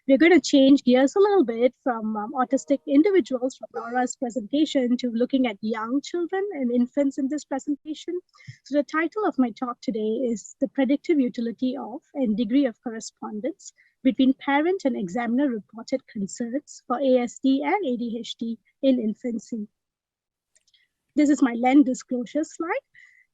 We're going to change gears a little bit from autistic individuals from Laura's presentation to looking at young children and infants in this presentation. So the title of my talk today is The Predictive Utility of and Degree of Correspondence between Parent and Examiner Reported Concerns for ASD and ADHD in Infancy. This is my LEND disclosure slide.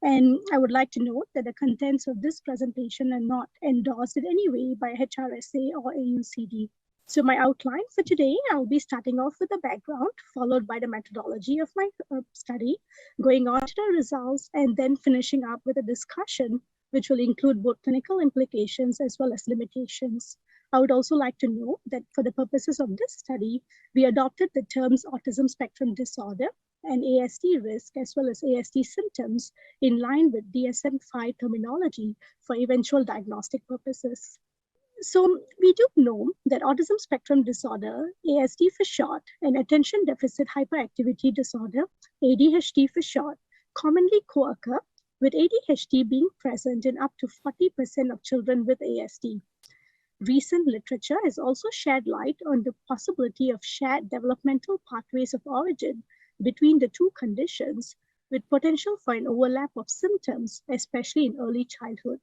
And I would like to note that the contents of this presentation are not endorsed in any way by HRSA or AUCD. So my outline for today, I'll be starting off with the background, followed by the methodology of my study, going on to the results, and then finishing up with a discussion, which will include both clinical implications as well as limitations. I would also like to note that for the purposes of this study, we adopted the terms autism spectrum disorder and ASD risk, as well as ASD symptoms, in line with DSM-5 terminology for eventual diagnostic purposes. So we do know that autism spectrum disorder, ASD for short, and attention deficit hyperactivity disorder, ADHD for short, commonly co-occur, with ADHD being present in up to 40% of children with ASD. Recent literature has also shed light on the possibility of shared developmental pathways of origin between the two conditions, with potential for an overlap of symptoms, especially in early childhood.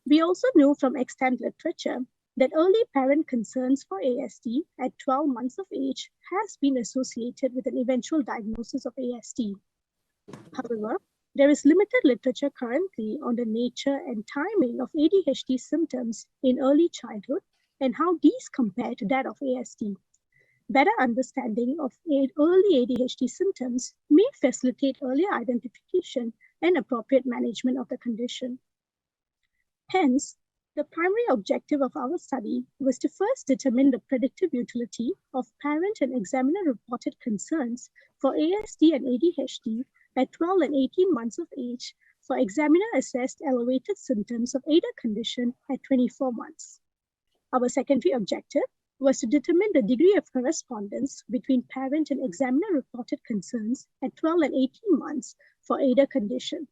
We also know from extant literature that early parent concerns for ASD at 12 months of age has been associated with an eventual diagnosis of ASD. However, there is limited literature currently on the nature and timing of ADHD symptoms in early childhood and how these compare to that of ASD. Better understanding of early ADHD symptoms may facilitate earlier identification and appropriate management of the condition. Hence, the primary objective of our study was to first determine the predictive utility of parent and examiner reported concerns for ASD and ADHD at 12 and 18 months of age for examiner assessed elevated symptoms of either condition at 24 months. Our secondary objective was to determine the degree of correspondence between parent and examiner reported concerns at 12 and 18 months for either condition.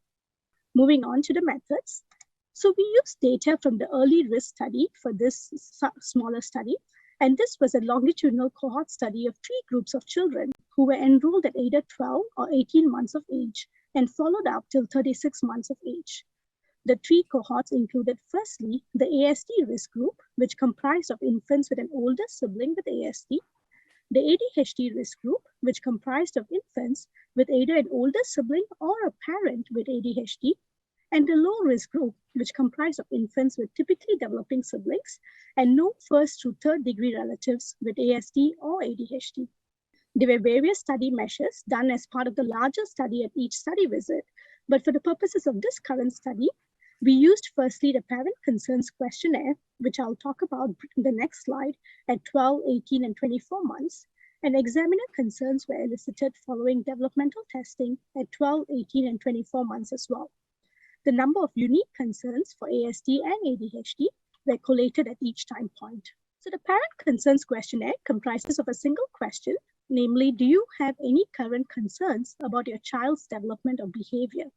Moving on to the methods. So we used data from the early risk study for this smaller study, and this was a longitudinal cohort study of 3 groups of children who were enrolled at either 12 or 18 months of age and followed up till 36 months of age. The 3 cohorts included, firstly, the ASD risk group, which comprised of infants with an older sibling with ASD, the ADHD risk group, which comprised of infants with either an older sibling or a parent with ADHD, and the low risk group, which comprised of infants with typically developing siblings and no first to third degree relatives with ASD or ADHD. There were various study measures done as part of the larger study at each study visit, but for the purposes of this current study, we used firstly the Parent Concerns Questionnaire, which I'll talk about in the next slide, at 12, 18, and 24 months, and examiner concerns were elicited following developmental testing at 12, 18, and 24 months as well. The number of unique concerns for ASD and ADHD were collated at each time point. So the Parent Concerns Questionnaire comprises of a single question, namely, do you have any current concerns about your child's development or behavior?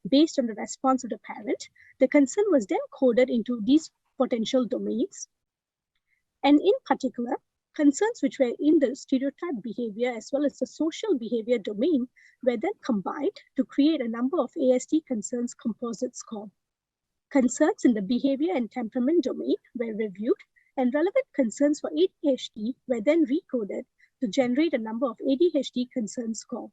Based on the response of the parent, the concern was then coded into these potential domains. And in particular, concerns which were in the stereotype behavior as well as the social behavior domain were then combined to create a number of ASD concerns composite score. Concerns in the behavior and temperament domain were reviewed, and relevant concerns for ADHD were then recoded to generate a number of ADHD concern score.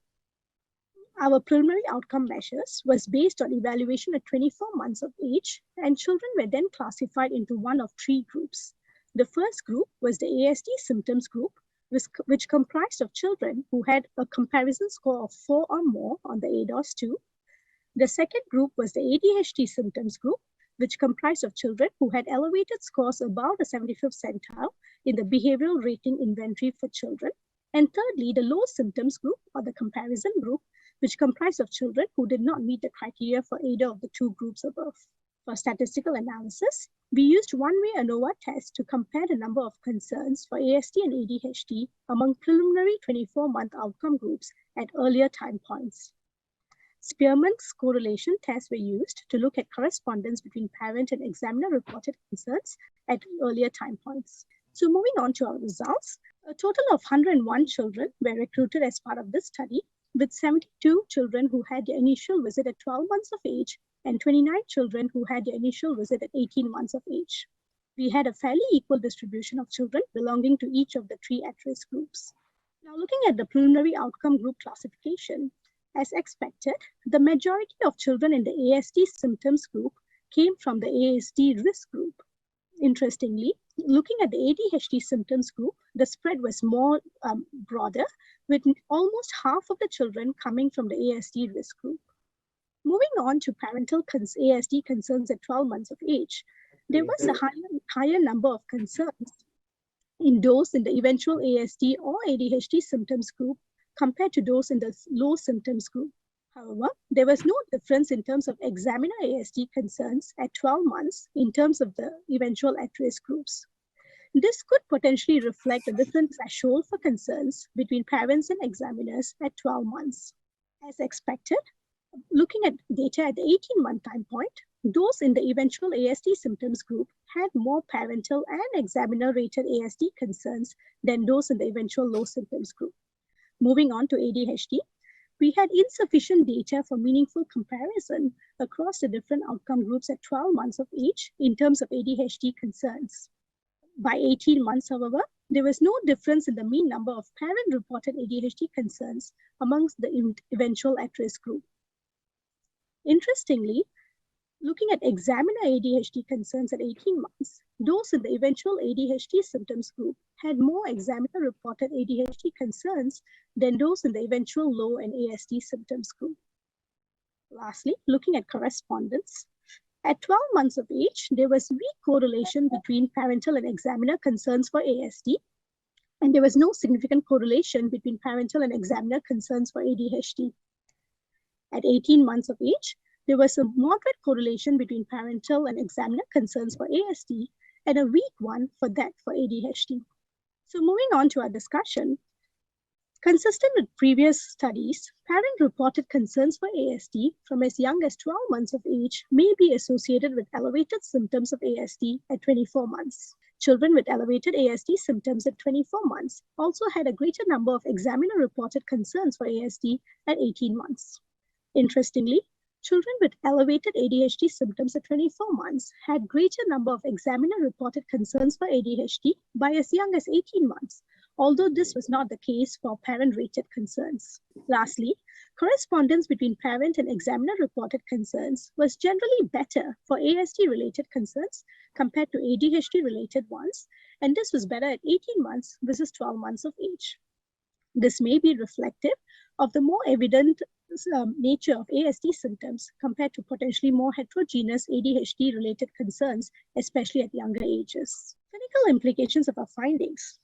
Our preliminary outcome measures was based on evaluation at 24 months of age, and children were then classified into one of 3 groups. The first group was the ASD symptoms group, which comprised of children who had a comparison score of 4 or more on the ADOS-2. The second group was the ADHD symptoms group, which comprised of children who had elevated scores above the 75th centile in the behavioral rating inventory for children. And thirdly, the low symptoms group, or the comparison group, which comprised of children who did not meet the criteria for either of the 2 groups above. For statistical analysis, we used one-way ANOVA test to compare the number of concerns for ASD and ADHD among preliminary 24-month outcome groups at earlier time points. Spearman's correlation tests were used to look at correspondence between parent and examiner reported concerns at earlier time points. So moving on to our results, a total of 101 children were recruited as part of this study, with 72 children who had their initial visit at 12 months of age and 29 children who had their initial visit at 18 months of age. We had a fairly equal distribution of children belonging to each of the three at-risk groups. Now, looking at the preliminary outcome group classification, as expected, the majority of children in the ASD symptoms group came from the ASD risk group. Interestingly, looking at the ADHD symptoms group, the spread was more broader, with almost half of the children coming from the ASD risk group. Moving on to parental ASD concerns at 12 months of age, there was a higher number of concerns in those in the eventual ASD or ADHD symptoms group compared to those in the low symptoms group. However, there was no difference in terms of examiner ASD concerns at 12 months in terms of the eventual at-risk groups. This could potentially reflect a different threshold for concerns between parents and examiners at 12 months. As expected, looking at data at the 18-month time point, those in the eventual ASD symptoms group had more parental and examiner-rated ASD concerns than those in the eventual low symptoms group. Moving on to ADHD, we had insufficient data for meaningful comparison across the different outcome groups at 12 months of age in terms of ADHD concerns. By 18 months, however, there was no difference in the mean number of parent-reported ADHD concerns amongst the eventual at-risk group. Interestingly, looking at examiner ADHD concerns at 18 months, those in the eventual ADHD symptoms group had more examiner-reported ADHD concerns than those in the eventual low and ASD symptoms group. Lastly, looking at correspondence, at 12 months of age, there was weak correlation between parental and examiner concerns for ASD, and there was no significant correlation between parental and examiner concerns for ADHD. At 18 months of age, there was a moderate correlation between parental and examiner concerns for ASD and a weak one for that for ADHD. So moving on to our discussion, consistent with previous studies, parent-reported concerns for ASD from as young as 12 months of age may be associated with elevated symptoms of ASD at 24 months. Children with elevated ASD symptoms at 24 months also had a greater number of examiner-reported concerns for ASD at 18 months. Interestingly, children with elevated ADHD symptoms at 24 months had greater number of examiner-reported concerns for ADHD by as young as 18 months, although this was not the case for parent-rated concerns. Lastly, correspondence between parent and examiner-reported concerns was generally better for ASD-related concerns compared to ADHD-related ones, and this was better at 18 months versus 12 months of age. This may be reflective of the more evident nature of ASD symptoms compared to potentially more heterogeneous ADHD-related concerns, especially at younger ages. Clinical implications of our findings.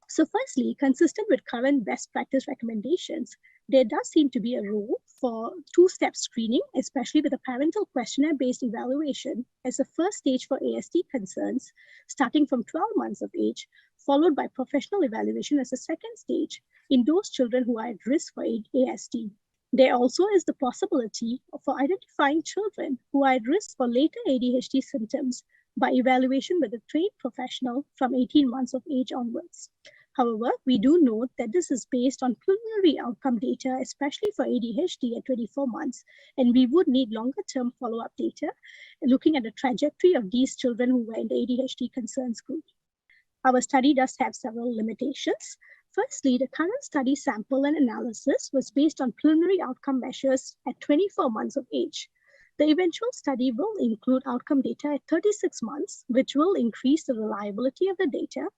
So firstly, consistent with current best practice recommendations, there does seem to be a role for two-step screening, especially with a parental questionnaire-based evaluation as a first stage for ASD concerns, starting from 12 months of age, followed by professional evaluation as a second stage in those children who are at risk for ASD. There also is the possibility for identifying children who are at risk for later ADHD symptoms by evaluation with a trained professional from 18 months of age onwards. However, we do note that this is based on preliminary outcome data, especially for ADHD at 24 months, and we would need longer-term follow-up data looking at the trajectory of these children who were in the ADHD concerns group. Our study does have several limitations. Firstly, the current study sample and analysis was based on preliminary outcome measures at 24 months of age. The eventual study will include outcome data at 36 months, which will increase the reliability of the data.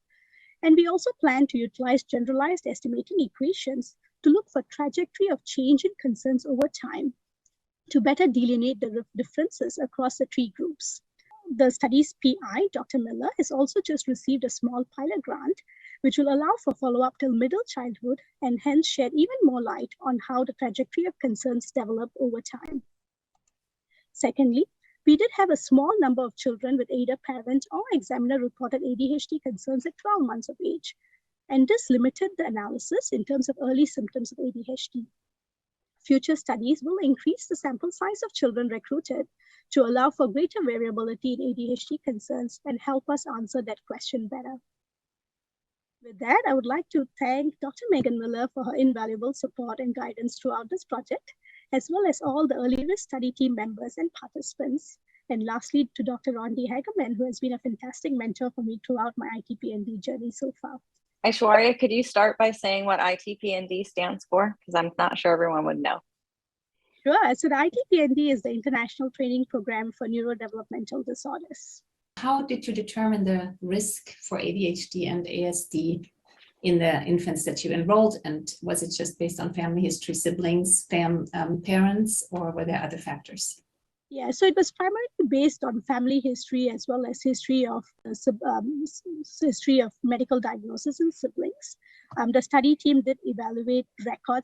And we also plan to utilize generalized estimating equations to look for trajectory of change in concerns over time to better delineate the differences across the three groups. The study's PI, Dr. Miller, has also just received a small pilot grant, which will allow for follow-up till middle childhood and hence shed even more light on how the trajectory of concerns develop over time. Secondly, we did have a small number of children with either parent or examiner-reported ADHD concerns at 12 months of age, and this limited the analysis in terms of early symptoms of ADHD. Future studies will increase the sample size of children recruited to allow for greater variability in ADHD concerns and help us answer that question better. With that, I would like to thank Dr. Megan Miller for her invaluable support and guidance throughout this project, as well as all the early risk study team members and participants. And lastly, to Dr. Rondi Hagerman, who has been a fantastic mentor for me throughout my ITPND journey so far. Aishworiya, could you start by saying what ITPND stands for? Because I'm not sure everyone would know. Sure. So the ITPND is the International Training Program for Neurodevelopmental Disorders. How did you determine the risk for ADHD and ASD in the infants that you enrolled? And was it just based on family history, siblings, parents, or were there other factors? Yeah, so it was primarily based on family history as well as history of medical diagnosis in siblings. The study team did evaluate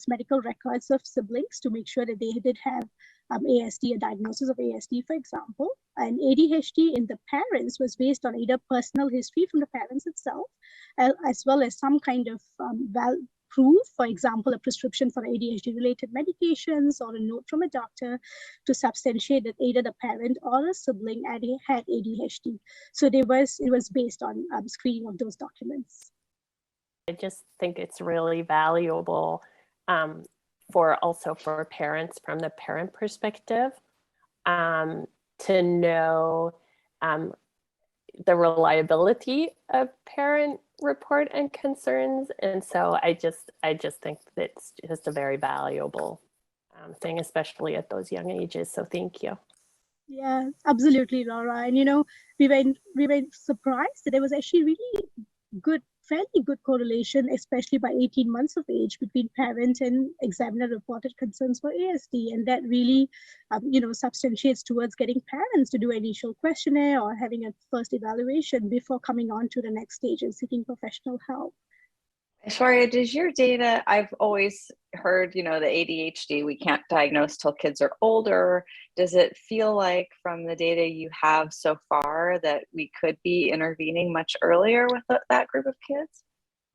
medical records of siblings to make sure that they did have ASD, a diagnosis of ASD, for example. And ADHD in the parents was based on either personal history from the parents itself, as well as some kind of proof, for example, a prescription for ADHD-related medications or a note from a doctor to substantiate that either the parent or a sibling had ADHD. So it was based on screening of those documents. I just think it's really valuable for parents from the parent perspective to know the reliability of parent report and concerns. And so I just think that it's just a very valuable thing, especially at those young ages. So thank you. Yeah, absolutely, Laura. And we were surprised that there was actually really fairly good correlation, especially by 18 months of age, between parent and examiner reported concerns for ASD. And that really, substantiates towards getting parents to do an initial questionnaire or having a first evaluation before coming on to the next stage and seeking professional help. Aishworiya, does your data, I've always heard, the ADHD, we can't diagnose till kids are older. Does it feel like from the data you have so far that we could be intervening much earlier with that group of kids?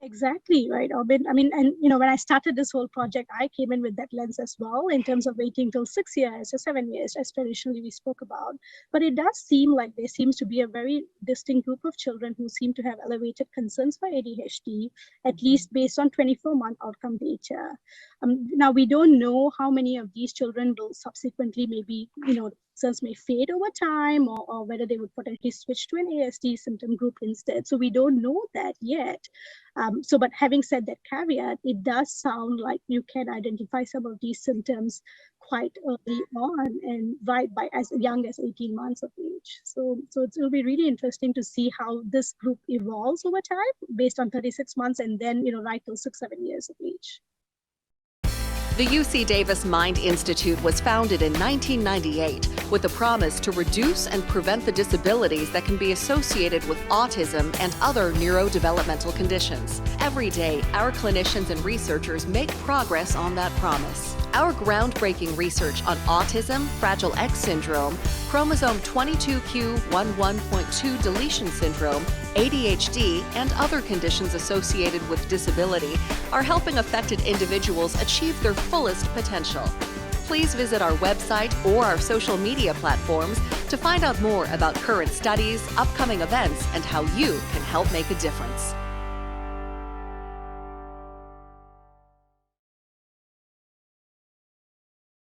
Exactly, right, Obin. I mean, and when I started this whole project, I came in with that lens as well, in terms of waiting till 6 years or 7 years, as traditionally we spoke about. But it does seem like there seems to be a very distinct group of children who seem to have elevated concerns for ADHD, at least based on 24-month outcome data. Now, we don't know how many of these children will subsequently maybe, concerns may fade over time, or whether they would potentially switch to an ASD symptom group instead. So we don't know that yet. But having said that caveat, it does sound like you can identify some of these symptoms quite early on, and right by as young as 18 months of age. So it'll be really interesting to see how this group evolves over time based on 36 months and then, right till 6-7 years of age. The UC Davis Mind Institute was founded in 1998 with a promise to reduce and prevent the disabilities that can be associated with autism and other neurodevelopmental conditions. Every day, our clinicians and researchers make progress on that promise. Our groundbreaking research on autism, Fragile X syndrome, chromosome 22q11.2 deletion syndrome, ADHD, and other conditions associated with disability are helping affected individuals achieve their fullest potential. Please visit our website or our social media platforms to find out more about current studies, upcoming events, and how you can help make a difference.